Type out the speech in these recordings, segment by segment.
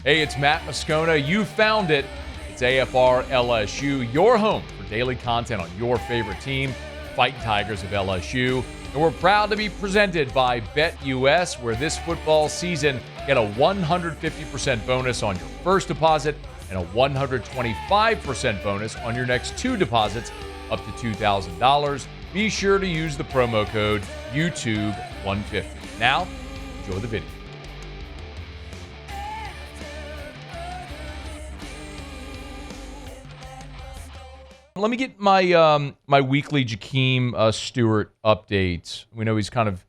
Hey, it's Matt Moscona. You found it. It's AFR LSU, your home for daily content on your favorite team, Fighting Tigers of LSU. And we're proud to be presented by BetUS, where this football season, get a 150% bonus on your first deposit and a 125% bonus on your next two deposits up to $2,000. Be sure to use the promo code YouTube150. Now, enjoy the video. Let me get my my weekly Jahkeem Stewart updates. We know he's kind of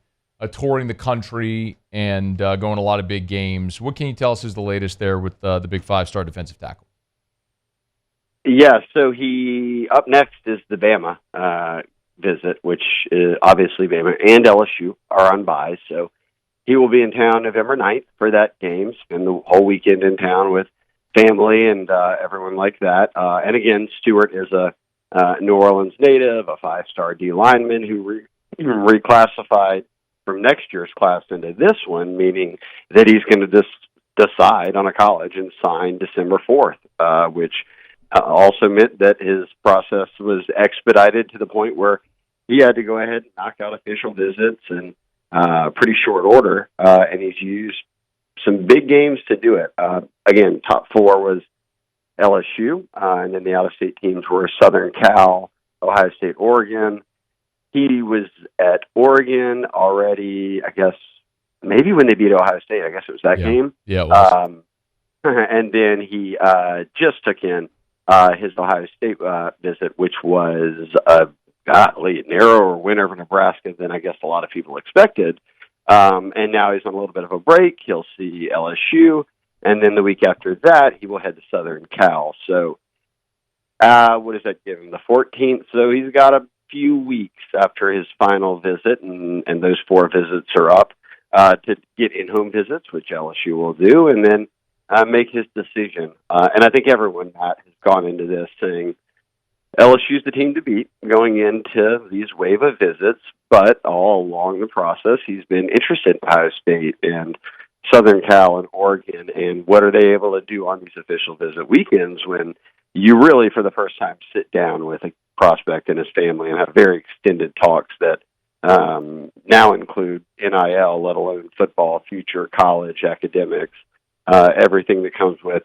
touring the country and going to a lot of big games. What can you tell us is the latest there with the big five-star defensive tackle? Yeah, so he up next is the Bama visit, which is obviously Bama and LSU are on bye. So he will be in town November 9th for that game, spend the whole weekend in town with family and everyone like that. And again, Stewart is a New Orleans native, a five-star D lineman who reclassified from next year's class into this one, meaning that he's going to decide on a college and sign December 4th, which also meant that his process was expedited to the point where he had to go ahead and knock out official visits in pretty short order, and he's used some big games to do it. Again, top four was LSU, and then the out-of-state teams were Southern Cal, Ohio State, Oregon. He was at Oregon already, I guess, maybe when they beat Ohio State. I guess it was that game. Yeah, it was. And then he just took in his Ohio State visit, which was a narrower win over Nebraska than I guess a lot of people expected. And now he's on a little bit of a break. He'll see LSU, and then the week after that, he will head to Southern Cal. So what does that give him? The 14th. So he's got a few weeks after his final visit, and those four visits are up, to get in-home visits, which LSU will do, and then make his decision. And I think everyone, Matt, has gone into this saying LSU's the team to beat going into these wave of visits, but all along the process, he's been interested in Ohio State and Southern Cal and Oregon, and what are they able to do on these official visit weekends when you really, for the first time, sit down with a prospect and his family and have very extended talks that now include NIL, let alone football, future, college, academics, everything that comes with,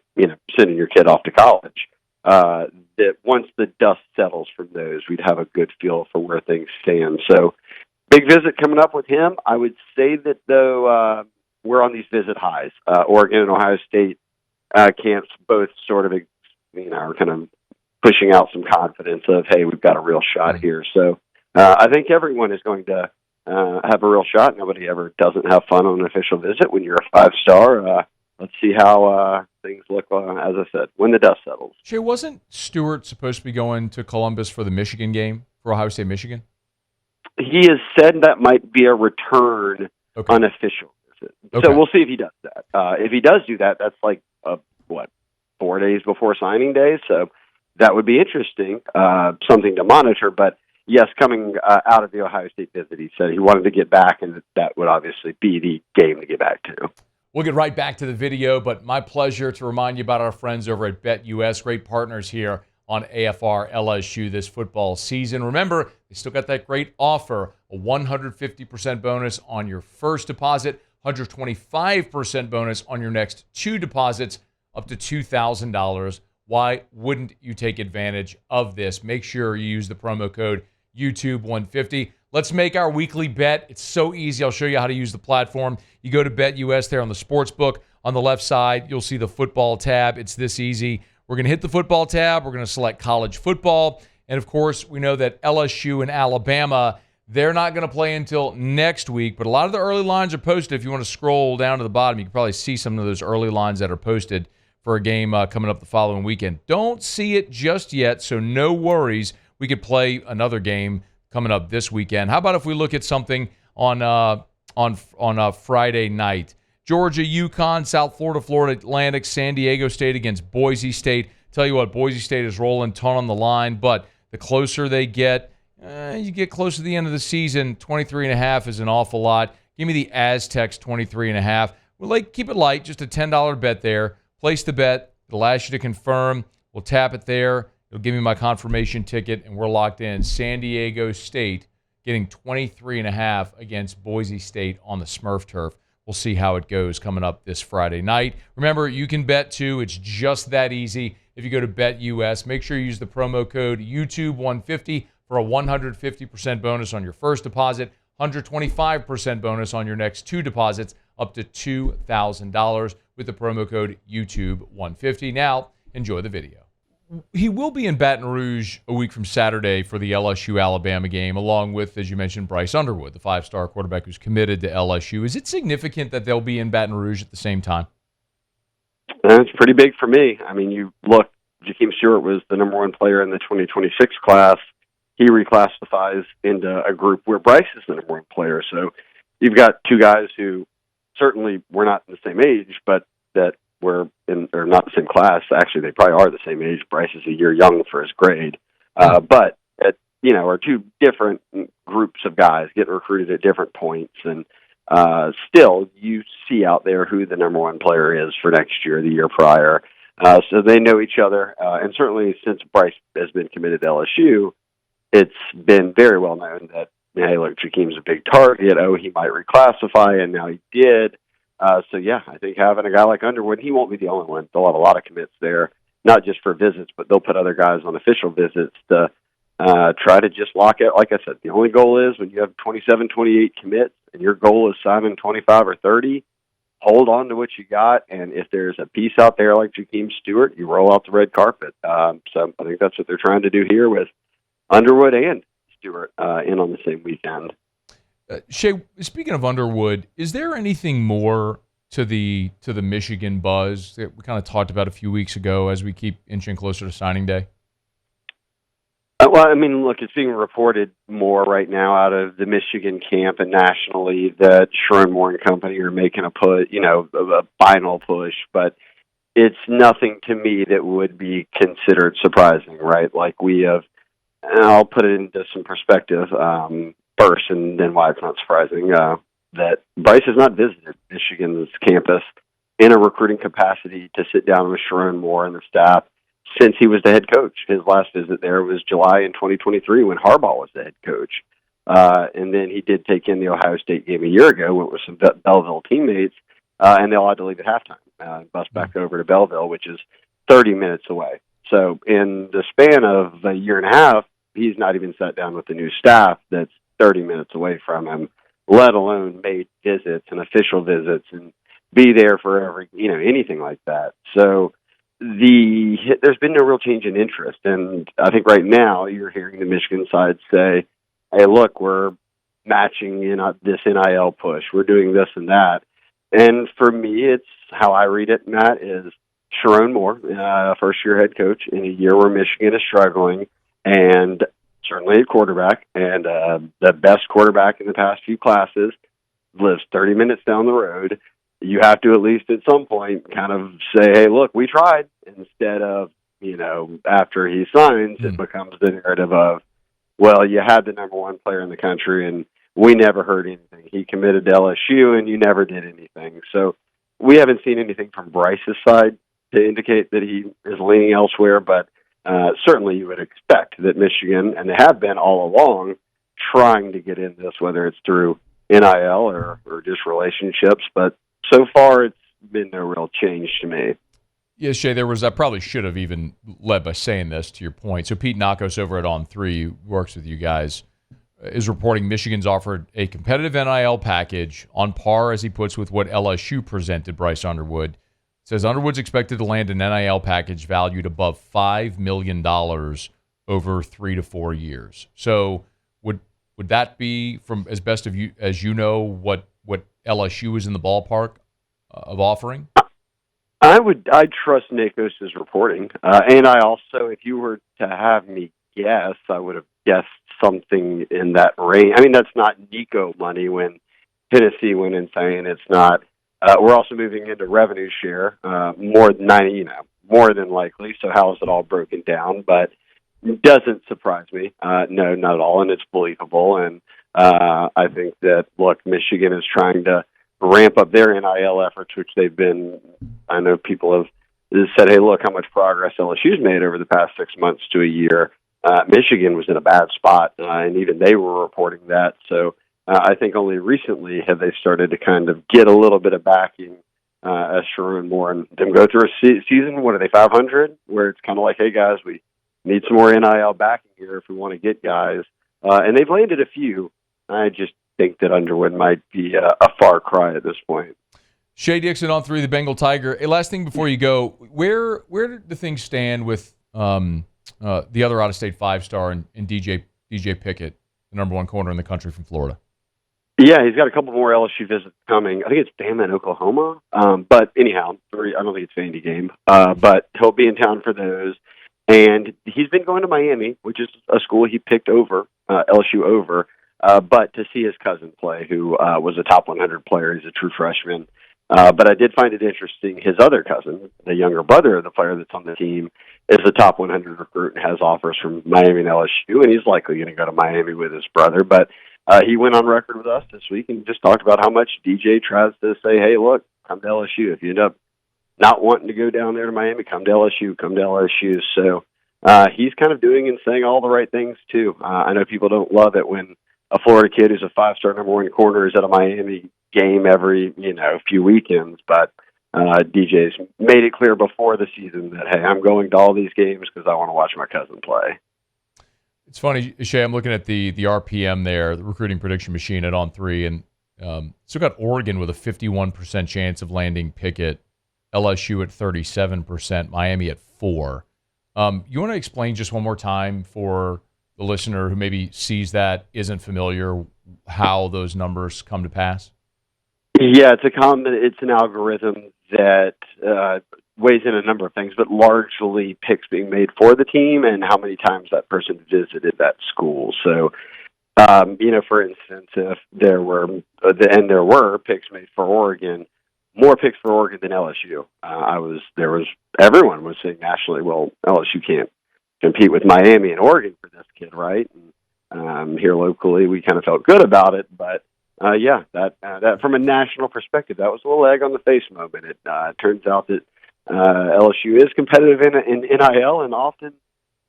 sending your kid off to college. That once the dust settles from those, we'd have a good feel for where things stand. So, big visit coming up with him. I would say that, though, we're on these visit highs. Oregon and Ohio State camps both sort of, are kind of pushing out some confidence of, hey, we've got a real shot here. So, I think everyone is going to have a real shot. Nobody ever doesn't have fun on an official visit when you're a five-star. Let's see how things look, as I said, when the dust settles. Shea, wasn't Stewart supposed to be going to Columbus for the Michigan game, for Ohio State, Michigan? He has said that might be a return unofficial visit. Okay. So we'll see if he does that. If he does do that, that's like, 4 days before signing day? So that would be interesting, something to monitor. But, yes, coming out of the Ohio State visit, he said he wanted to get back, and that would obviously be the game to get back to. We'll get right back to the video, but my pleasure to remind you about our friends over at BetUS, great partners here on AFR LSU this football season. Remember, they still got that great offer, a 150% bonus on your first deposit, 125% bonus on your next two deposits, up to $2,000. Why wouldn't you take advantage of this? Make sure you use the promo code YouTube150. Let's make our weekly bet. It's so easy. I'll show you how to use the platform. You go to BetUS there on the sports book. On the left side, you'll see the football tab. It's this easy. We're going to hit the football tab. We're going to select college football. And, of course, we know that LSU and Alabama, they're not going to play until next week. But a lot of the early lines are posted. If you want to scroll down to the bottom, you can probably see some of those early lines that are posted for a game coming up the following weekend. Don't see it just yet, so no worries. We could play another game coming up this weekend. How about if we look at something on Friday night? Georgia, UConn, South Florida, Florida Atlantic, San Diego State against Boise State. Tell you what, Boise State is rolling, ton on the line, but the closer they get, you get close to the end of the season, 23.5 is an awful lot. Give me the Aztecs 23.5. We'll keep it light, just a $10 bet there. place the bet. It allows you to confirm. We'll tap it there. It'll give me my confirmation ticket, and we're locked in. San Diego State getting 23.5 against Boise State on the Smurf turf. We'll see how it goes coming up this Friday night. Remember, you can bet too. It's just that easy. If you go to BetUS, make sure you use the promo code YouTube150 for a 150% bonus on your first deposit, 125% bonus on your next two deposits, up to $2,000 with the promo code YouTube150. Now, enjoy the video. He will be in Baton Rouge a week from Saturday for the LSU-Alabama game, along with, as you mentioned, Bryce Underwood, the five-star quarterback who's committed to LSU. Is it significant that they'll be in Baton Rouge at the same time? It's pretty big for me. I mean, you look, Jahkeem Stewart was the number one player in the 2026 class. He reclassifies into a group where Bryce is the number one player. So you've got two guys who certainly were not in the same age, but that were in, or not the same class. Actually, they probably are the same age. Bryce is a year young for his grade. But, are two different groups of guys getting recruited at different points. And still, you see out there who the number one player is for next year, the year prior. So they know each other. And certainly since Bryce has been committed to LSU, it's been very well known that, hey, look, Jahkeem's a big target. Oh, he might reclassify, and now he did. I think having a guy like Underwood, he won't be the only one. They'll have a lot of commits there, not just for visits, but they'll put other guys on official visits to try to just lock it. Like I said, the only goal is when you have 27, 28 commits, and your goal is signing 25 or 30, hold on to what you got, and if there's a piece out there like Jahkeem Stewart, you roll out the red carpet. So I think that's what they're trying to do here with Underwood and Stewart in on the same weekend. Shea, speaking of Underwood, is there anything more to the Michigan buzz that we kind of talked about a few weeks ago as we keep inching closer to signing day? Well, I mean, look, it's being reported more right now out of the Michigan camp and nationally that Sherrod Moore and company are making a final push, but it's nothing to me that would be considered surprising, right? Like we have, and I'll put it into some perspective first, and then why it's not surprising, that Bryce has not visited Michigan's campus in a recruiting capacity to sit down with Sherrod Moore and the staff since he was the head coach. His last visit there was July in 2023 when Harbaugh was the head coach. And then he did take in the Ohio State game a year ago, went with some Belleville teammates, and they all had to leave at halftime, bus back over to Belleville, which is 30 minutes away. So in the span of a year and a half, he's not even sat down with the new staff that's 30 minutes away from him, let alone made visits and official visits and be there for every, anything like that. So there's been no real change in interest. And I think right now you're hearing the Michigan side say, hey, look, we're matching this NIL push. We're doing this and that. And for me, it's how I read it, Matt, is Sherrod Moore, first-year head coach in a year where Michigan is struggling, and certainly a quarterback, and the best quarterback in the past few classes, lives 30 minutes down the road. You have to at least at some point kind of say, hey, look, we tried, instead of, after he signs, it becomes the narrative of, well, you had the number one player in the country, and we never heard anything. He committed to LSU, and you never did anything. So we haven't seen anything from Bryce's side to indicate that he is leaning elsewhere, but certainly you would expect that Michigan, and they have been all along, trying to get in this, whether it's through NIL or just relationships. But so far, it's been no real change to me. Yeah, Shea, I probably should have even led by saying this to your point. So Pete Nakos over at On3, who works with you guys, is reporting Michigan's offered a competitive NIL package on par, as he puts, with what LSU presented Bryce Underwood. Says Underwood's expected to land an NIL package valued above $5 million over 3 to 4 years. So would that be, from as best of you as you know, what LSU is in the ballpark of offering? I trust Nakos' reporting, and I also, if you were to have me guess, I would have guessed something in that range. I mean, that's not Nico money when Tennessee went in saying it's not. We're also moving into revenue share, more than likely. So how is it all broken down? But it doesn't surprise me. No, not at all, and it's believable. And I think that, look, Michigan is trying to ramp up their NIL efforts, which they've been. I know people have said, hey, look how much progress LSU's made over the past 6 months to a year. Michigan was in a bad spot, and even they were reporting that. So I think only recently have they started to kind of get a little bit of backing as Sharon Moore and them go through a season. What are they, 500? Where it's kind of like, hey, guys, we need some more NIL backing here if we want to get guys. And they've landed a few. I just think that Underwood might be a far cry at this point. Shea Dixon on 3, the Bengal Tiger. Hey, last thing before you go, where do the things stand with the other out-of-state 5-star and DJ Pickett, the number 1 corner in the country from Florida? Yeah, he's got a couple more LSU visits coming. I think it's Bama and Oklahoma. But anyhow, I don't think it's Vandy game. But he'll be in town for those. And he's been going to Miami, which is a school he picked over, LSU over, but to see his cousin play, who was a top 100 player. He's a true freshman. But I did find it interesting. His other cousin, the younger brother of the player that's on the team, is a top 100 recruit and has offers from Miami and LSU, and he's likely going to go to Miami with his brother. But he went on record with us this week and just talked about how much DJ tries to say, hey, look, come to LSU. If you end up not wanting to go down there to Miami, come to LSU, come to LSU. So he's kind of doing and saying all the right things, too. I know people don't love it when a Florida kid who's a 5-star number 1 corner is at a Miami game every, few weekends, but DJ's made it clear before the season that, hey, I'm going to all these games because I want to watch my cousin play. It's funny, Shea, I'm looking at the RPM there, the recruiting prediction machine at On3, and still got Oregon with a 51% chance of landing Pickett, LSU at 37%, Miami at 4%. You want to explain just one more time for the listener who maybe sees that, isn't familiar, how those numbers come to pass? Yeah, it's an algorithm that weighs in a number of things, but largely picks being made for the team and how many times that person visited that school. So, for instance, if there were picks made for Oregon, more picks for Oregon than LSU. Everyone was saying nationally, well, LSU can't compete with Miami and Oregon for this kid, right? And here locally, we kind of felt good about it, but that from a national perspective, that was a little egg on the face moment. It turns out that LSU is competitive in NIL, and often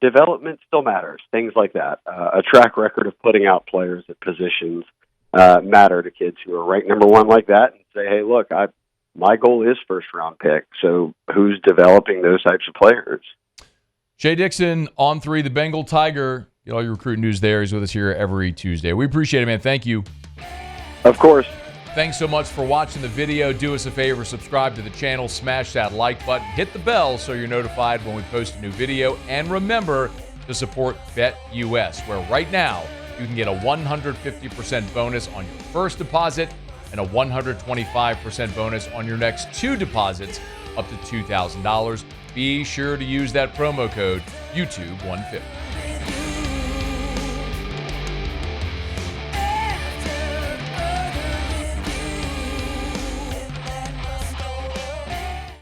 development still matters. Things like that. A track record of putting out players at positions matter to kids who are ranked number 1 like that, and say, hey, look, my goal is first-round pick, so who's developing those types of players? Shea Dixon on 3, the Bengal Tiger. Get all your recruiting news there. He's with us here every Tuesday. We appreciate it, man. Thank you. Of course. Thanks so much for watching the video. Do us a favor, subscribe to the channel, smash that like button, hit the bell so you're notified when we post a new video, and remember to support BetUS, where right now you can get a 150% bonus on your first deposit and a 125% bonus on your next 2 deposits up to $2,000. Be sure to use that promo code YouTube150.